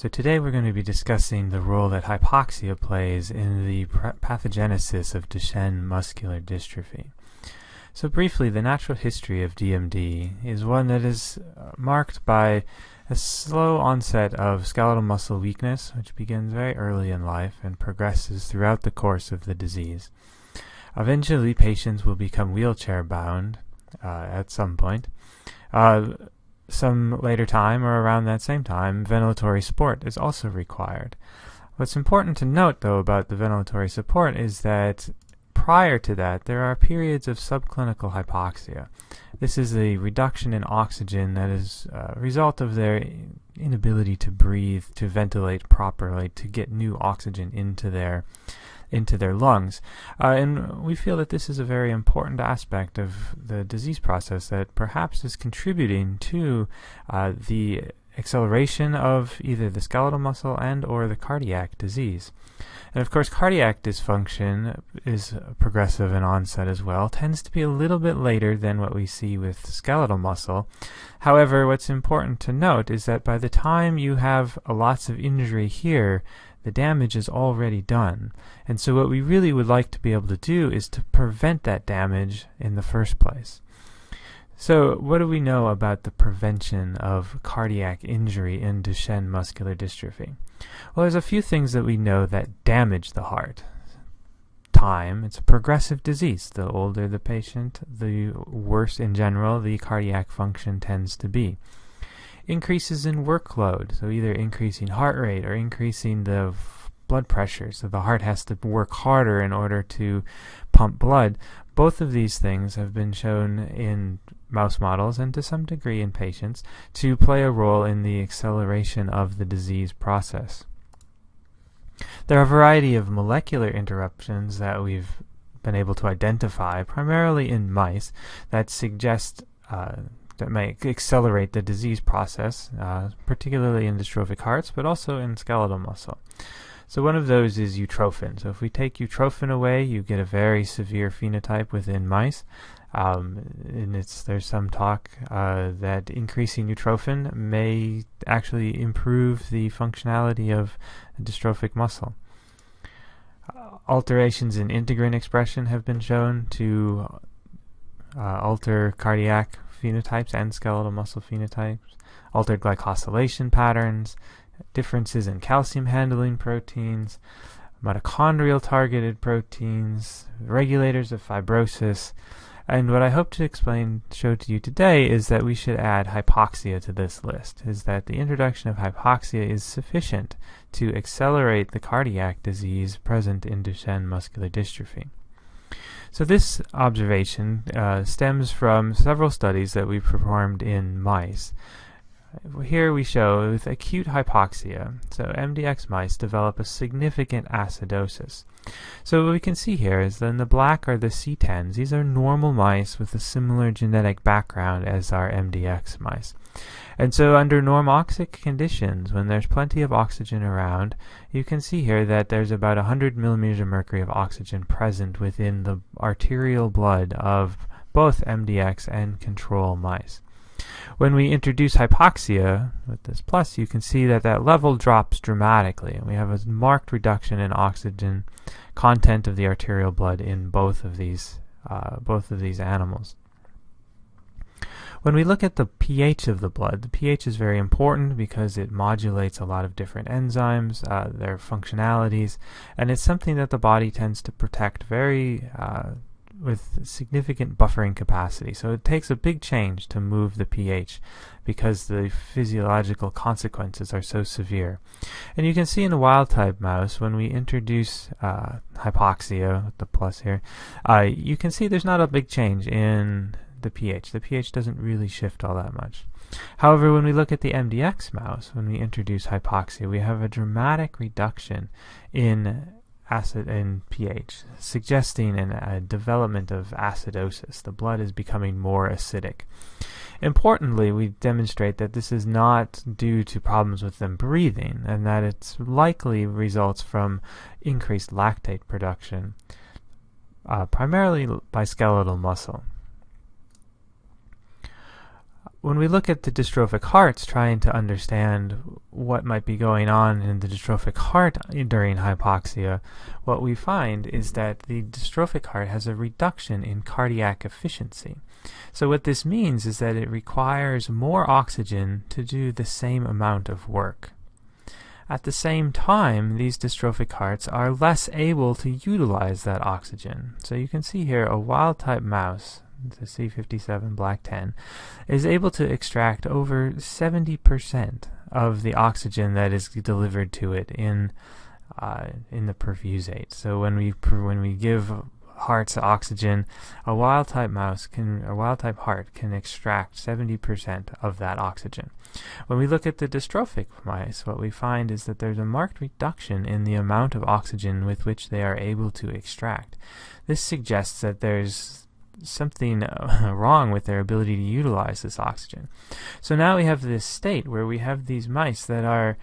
So today we're going to be discussing the role that hypoxia plays in the pathogenesis of Duchenne muscular dystrophy. So briefly, the natural history of DMD is one that is marked by a slow onset of skeletal muscle weakness, which begins very early in life and progresses throughout the course of the disease. Eventually, patients will become wheelchair-bound at some point. Some later time, or around that same time, ventilatory support is also required. What's important to note, though, about the ventilatory support is that prior to that, there are periods of subclinical hypoxia. This is a reduction in oxygen that is a result of their inability to breathe, to ventilate properly, to get new oxygen into their lungs. And we feel that this is a very important aspect of the disease process that perhaps is contributing to the acceleration of either the skeletal muscle and or the cardiac disease. And of course, cardiac dysfunction is progressive in onset as well, tends to be a little bit later than what we see with skeletal muscle. However, what's important to note is that by the time you have lots of injury here, the damage is already done. And so what we really would like to be able to do is to prevent that damage in the first place. So what do we know about the prevention of cardiac injury in Duchenne muscular dystrophy? Well, there's a few things that we know that damage the heart. It's a progressive disease. The older the patient, the worse in general the cardiac function tends to be. Increases in workload, so either increasing heart rate or increasing the blood pressure, so the heart has to work harder in order to pump blood. Both of these things have been shown in mouse models and to some degree in patients to play a role in the acceleration of the disease process. There are a variety of molecular interruptions that we've been able to identify, primarily in mice, that suggest that may accelerate the disease process, particularly in dystrophic hearts, but also in skeletal muscle. So one of those is eutrophin. So if we take eutrophin away, you get a very severe phenotype within mice. And there's some talk that increasing eutrophin may actually improve the functionality of dystrophic muscle. Alterations in integrin expression have been shown to alter cardiac phenotypes and skeletal muscle phenotypes, altered glycosylation patterns, differences in calcium handling proteins, mitochondrial targeted proteins, regulators of fibrosis. And what I hope to show to you today is that we should add hypoxia to this list, is that the introduction of hypoxia is sufficient to accelerate the cardiac disease present in Duchenne muscular dystrophy. So this observation stems from several studies that we performed in mice. Here we show with acute hypoxia, so MDX mice develop a significant acidosis. So what we can see here is that in the black are the C10s. These are normal mice with a similar genetic background as our MDX mice. And so under normoxic conditions, when there's plenty of oxygen around, you can see here that there's about 100 millimeters of mercury of oxygen present within the arterial blood of both MDX and control mice. When we introduce hypoxia with this plus, you can see that that level drops dramatically, and we have a marked reduction in oxygen content of the arterial blood in both of these animals. When we look at the pH of the blood, the pH is very important because it modulates a lot of different enzymes, their functionalities, and it's something that the body tends to protect with significant buffering capacity. So it takes a big change to move the pH because the physiological consequences are so severe. And you can see in a wild-type mouse, when we introduce hypoxia, with the plus here, you can see there's not a big change in the pH. The pH doesn't really shift all that much. However, when we look at the MDX mouse, when we introduce hypoxia, we have a dramatic reduction in acid and pH, suggesting a development of acidosis. The blood is becoming more acidic. Importantly, we demonstrate that this is not due to problems with them breathing, and that it likely results from increased lactate production, primarily by skeletal muscle. when we look at the dystrophic hearts, trying to understand what might be going on in the dystrophic heart during hypoxia, what we find is that the dystrophic heart has a reduction in cardiac efficiency. So what this means is that it requires more oxygen to do the same amount of work. At the same time, these dystrophic hearts are less able to utilize that oxygen. So you can see here a wild-type mouse, the C57 black 10, is able to extract over 70% of the oxygen that is delivered to it in the perfusate. So when we give hearts oxygen, a wild-type heart can extract 70% of that oxygen. When we look at the dystrophic mice, what we find is that there's a marked reduction in the amount of oxygen with which they are able to extract. This suggests that there's something wrong with their ability to utilize this oxygen. So now we have this state where we have these mice that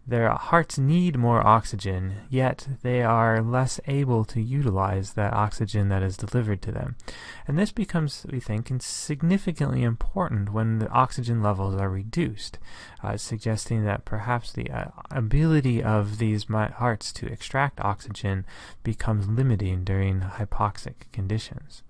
their hearts need more oxygen, yet they are less able to utilize that oxygen that is delivered to them. And this becomes, we think, significantly important when the oxygen levels are reduced, suggesting that perhaps the ability of these hearts to extract oxygen becomes limiting during hypoxic conditions.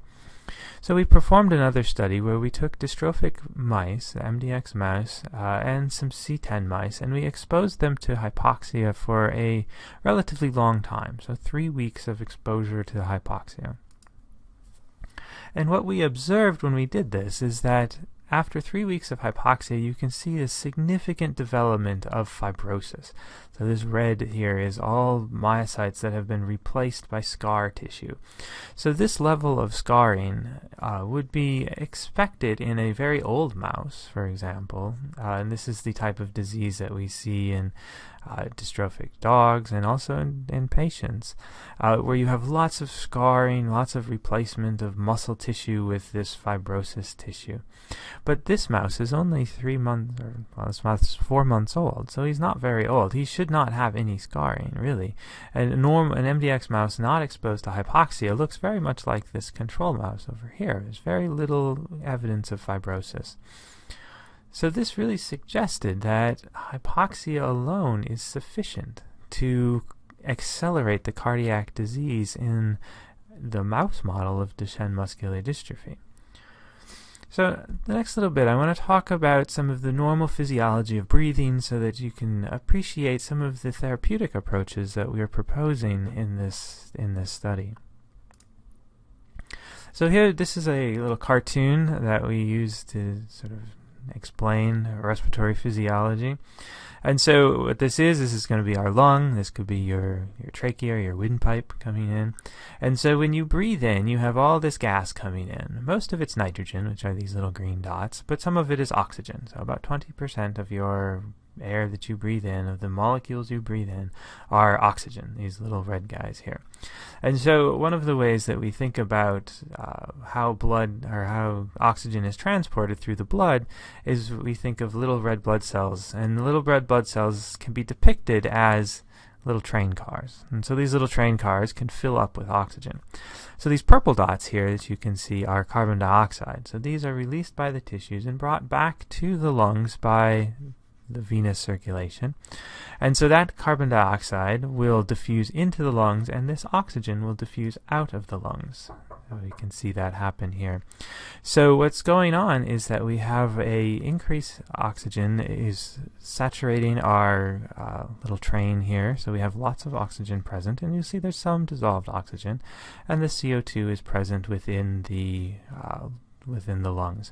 So we performed another study where we took dystrophic mice, MDX mouse, and some C10 mice, and we exposed them to hypoxia for a relatively long time, so 3 weeks of exposure to hypoxia. And what we observed when we did this is that after 3 weeks of hypoxia, you can see a significant development of fibrosis. So this red here is all myocytes that have been replaced by scar tissue. So this level of scarring would be expected in a very old mouse, for example. And this is the type of disease that we see in dystrophic dogs and also in patients, where you have lots of scarring, lots of replacement of muscle tissue with this fibrosis tissue. But this mouse is only 3 months, this mouse is 4 months old, so he's not very old. He should not have any scarring, really. And an MDX mouse not exposed to hypoxia looks very much like this control mouse over here. There's very little evidence of fibrosis. So this really suggested that hypoxia alone is sufficient to accelerate the cardiac disease in the mouse model of Duchenne muscular dystrophy. So the next little bit, I want to talk about some of the normal physiology of breathing so that you can appreciate some of the therapeutic approaches that we are proposing in this study. So here, this is a little cartoon that we use to sort of explain respiratory physiology. And so what this is going to be our lung. This could be your trachea, your windpipe coming in. And so when you breathe in, you have all this gas coming in. Most of it's nitrogen, which are these little green dots, but some of it is oxygen. So about 20% of your air that you breathe in, of the molecules you breathe in, are oxygen, these little red guys here. And so one of the ways that we think about how oxygen is transported through the blood is we think of little red blood cells, and the little red blood cells can be depicted as little train cars. And so these little train cars can fill up with oxygen. So these purple dots here that you can see are carbon dioxide. So these are released by the tissues and brought back to the lungs by the venous circulation. And so that carbon dioxide will diffuse into the lungs, and this oxygen will diffuse out of the lungs. So you can see that happen here. So what's going on is that we have a increased oxygen is saturating our little train here. So we have lots of oxygen present, and you see there's some dissolved oxygen, and the CO2 is present within the lungs.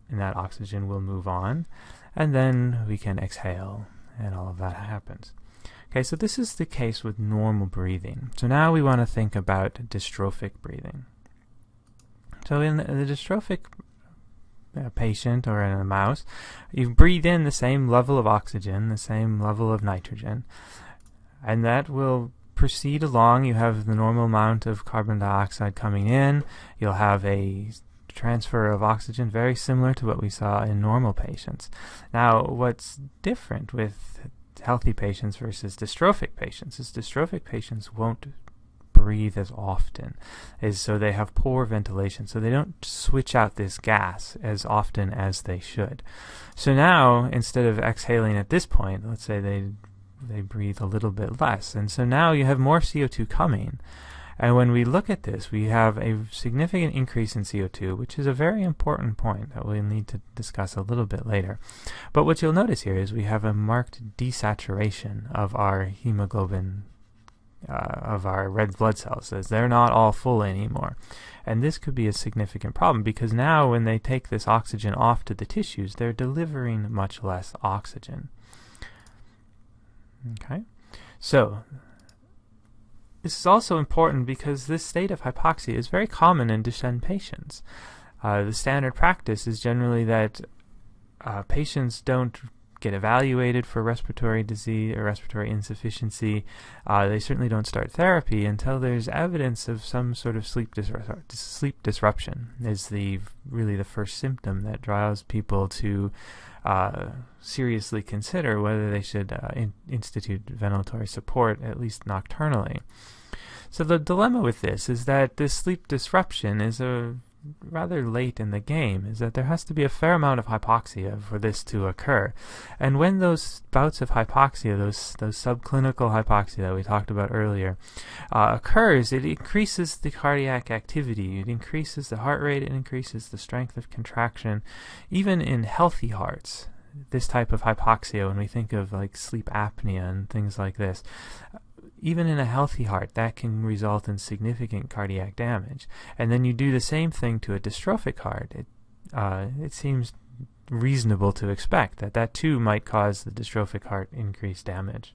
And that oxygen will move on, and then we can exhale, and all of that happens. Okay, so this is the case with normal breathing. So now we want to think about dystrophic breathing. So in the dystrophic patient or in a mouse, you breathe in the same level of oxygen, the same level of nitrogen, and that will proceed along. You have the normal amount of carbon dioxide coming in. You'll have a transfer of oxygen very similar to what we saw in normal patients. Now, what's different with healthy patients versus dystrophic patients is dystrophic patients won't breathe as often, so they have poor ventilation, so they don't switch out this gas as often as they should. So now, instead of exhaling at this point, let's say they breathe a little bit less, and so now you have more CO2 coming. And when we look at this, we have a significant increase in CO2, which is a very important point that we'll need to discuss a little bit later. But what you'll notice here is we have a marked desaturation of our hemoglobin, of our red blood cells, as they're not all full anymore. And this could be a significant problem, because now when they take this oxygen off to the tissues, they're delivering much less oxygen. Okay, so this is also important because this state of hypoxia is very common in Duchenne patients. The standard practice is generally that patients don't get evaluated for respiratory disease or respiratory insufficiency. They certainly don't start therapy until there's evidence of some sort of sleep disruption. Is really the first symptom that draws people to seriously consider whether they should institute ventilatory support, at least nocturnally. So the dilemma with this is that this sleep disruption is rather late in the game, is that there has to be a fair amount of hypoxia for this to occur. And when those bouts of hypoxia, those subclinical hypoxia that we talked about earlier, occurs, it increases the cardiac activity, it increases the heart rate, it increases the strength of contraction. Even in healthy hearts, this type of hypoxia, when we think of like sleep apnea and things like this, even in a healthy heart, that can result in significant cardiac damage. And then you do the same thing to a dystrophic heart. It seems reasonable to expect that that too might cause the dystrophic heart increased damage.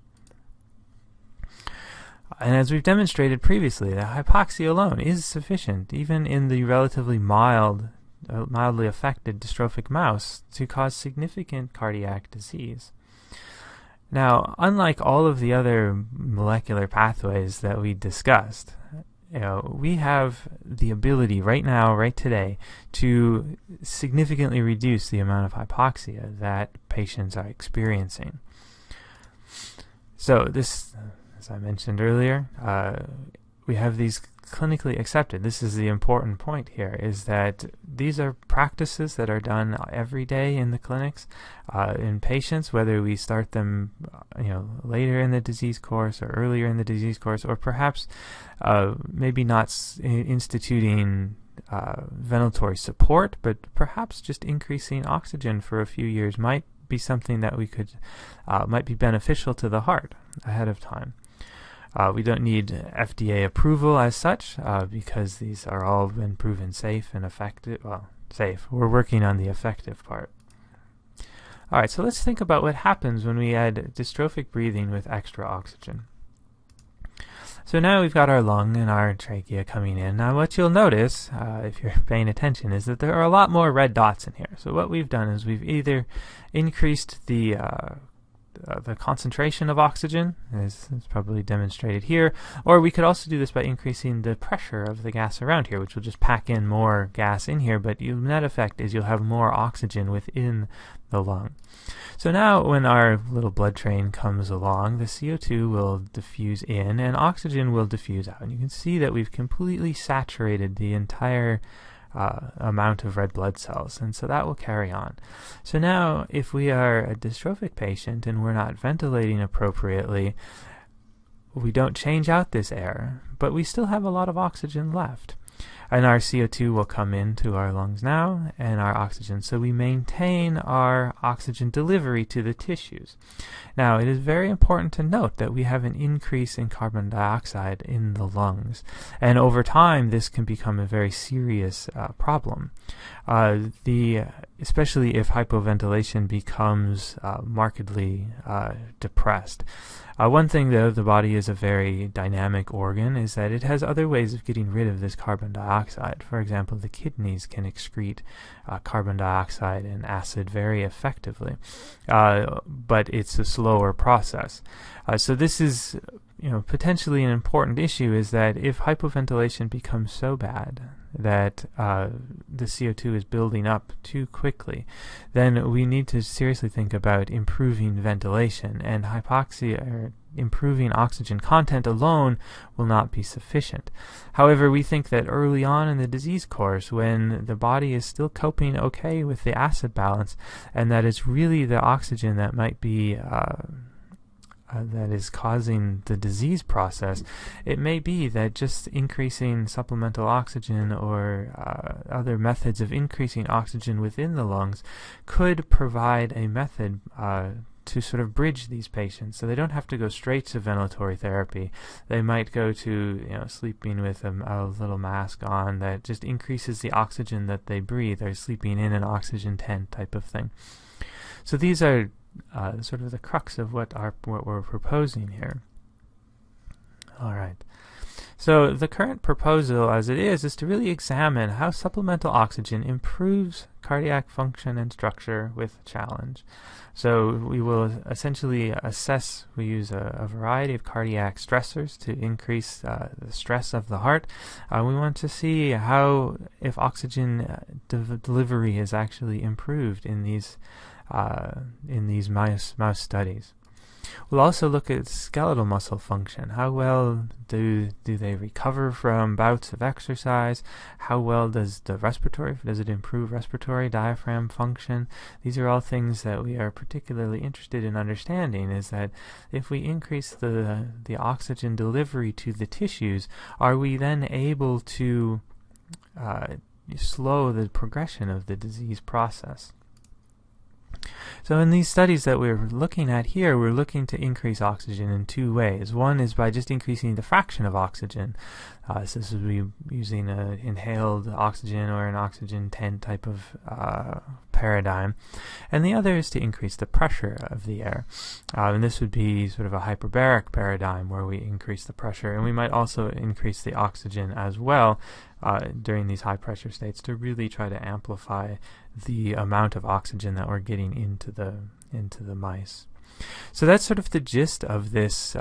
And as we've demonstrated previously, the hypoxia alone is sufficient, even in the relatively mildly affected dystrophic mouse, to cause significant cardiac disease. Now, unlike all of the other molecular pathways that we discussed, we have the ability right now, right today, to significantly reduce the amount of hypoxia that patients are experiencing. So this, as I mentioned earlier, we have these clinically accepted. This is the important point here, is that these are practices that are done every day in the clinics, in patients, whether we start them later in the disease course or earlier in the disease course, or perhaps maybe not instituting ventilatory support, but perhaps just increasing oxygen for a few years might be something that we could might be beneficial to the heart ahead of time. We don't need FDA approval as such, because these are all been proven safe and effective. Well, safe. We're working on the effective part. All right, so let's think about what happens when we add dystrophic breathing with extra oxygen. So now we've got our lung and our trachea coming in. Now what you'll notice, if you're paying attention, is that there are a lot more red dots in here. So what we've done is we've either increased the concentration of oxygen, as is probably demonstrated here, or we could also do this by increasing the pressure of the gas around here, which will just pack in more gas in here, but the net effect is you'll have more oxygen within the lung. So now when our little blood train comes along, the CO2 will diffuse in and oxygen will diffuse out. And you can see that we've completely saturated the entire amount of red blood cells, and so that will carry on. So now if we are a dystrophic patient and we're not ventilating appropriately, we don't change out this air, but we still have a lot of oxygen left. And our CO2 will come into our lungs now, and our oxygen. So we maintain our oxygen delivery to the tissues. Now, it is very important to note that we have an increase in carbon dioxide in the lungs. And over time, this can become a very serious problem. Especially if hypoventilation becomes markedly depressed. One thing, though, the body is a very dynamic organ, is that it has other ways of getting rid of this carbon dioxide. For example, the kidneys can excrete carbon dioxide and acid very effectively, but it's a slower process. So this is potentially an important issue, is that if hypoventilation becomes so bad that the CO2 is building up too quickly, then we need to seriously think about improving ventilation. And hypoxia, or improving oxygen content alone will not be sufficient. However, we think that early on in the disease course, when the body is still coping okay with the acid balance, and that it's really the oxygen that might be that is causing the disease process, it may be that just increasing supplemental oxygen or other methods of increasing oxygen within the lungs could provide a method to sort of bridge these patients, so they don't have to go straight to ventilatory therapy. They might go to sleeping with a little mask on that just increases the oxygen that they breathe, or sleeping in an oxygen tent type of thing. So these are sort of the crux of what we're proposing here. All right. So the current proposal, as it is to really examine how supplemental oxygen improves cardiac function and structure with challenge. So we will essentially assess, we use a variety of cardiac stressors to increase the stress of the heart. We want to see how, if oxygen delivery is actually improved in these mouse studies. We'll also look at skeletal muscle function. How well do they recover from bouts of exercise? How well does it improve respiratory diaphragm function? These are all things that we are particularly interested in understanding, is that if we increase the oxygen delivery to the tissues, are we then able to slow the progression of the disease process? So in these studies that we're looking at here, we're looking to increase oxygen in two ways. One is by just increasing the fraction of oxygen. So this would be using an inhaled oxygen or an oxygen tent type of paradigm. And the other is to increase the pressure of the air. And this would be sort of a hyperbaric paradigm where we increase the pressure. And we might also increase the oxygen as well during these high pressure states to really try to amplify the amount of oxygen that we're getting into the mice. So that's sort of the gist of this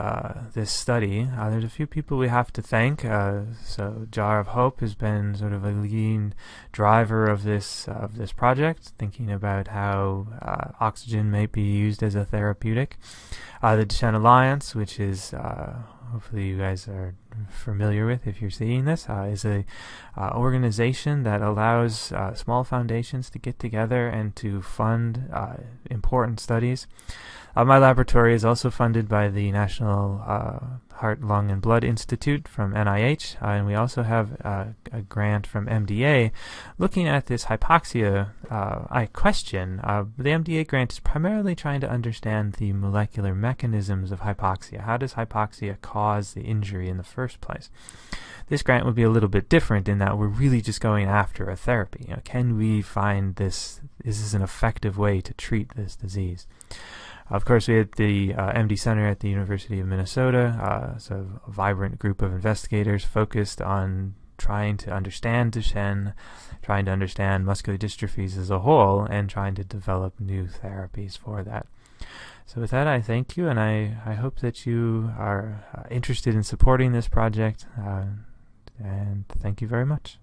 study. There's a few people we have to thank. So Jar of Hope has been sort of a leading driver of this project, thinking about how oxygen may be used as a therapeutic. The Duchenne Alliance, which is hopefully you guys are familiar with if you're seeing this, is a organization that allows small foundations to get together and to fund important studies. My laboratory is also funded by the National Heart, Lung, and Blood Institute from NIH, and we also have a grant from MDA looking at this hypoxia question. The MDA grant is primarily trying to understand the molecular mechanisms of hypoxia. How does hypoxia cause the injury in the first place? This grant would be a little bit different in that we're really just going after a therapy. Can we find this? Is this an effective way to treat this disease? Of course, we had the MD Center at the University of Minnesota, so a vibrant group of investigators focused on trying to understand Duchenne, trying to understand muscular dystrophies as a whole, and trying to develop new therapies for that. So with that, I thank you, and I hope that you are interested in supporting this project, and thank you very much.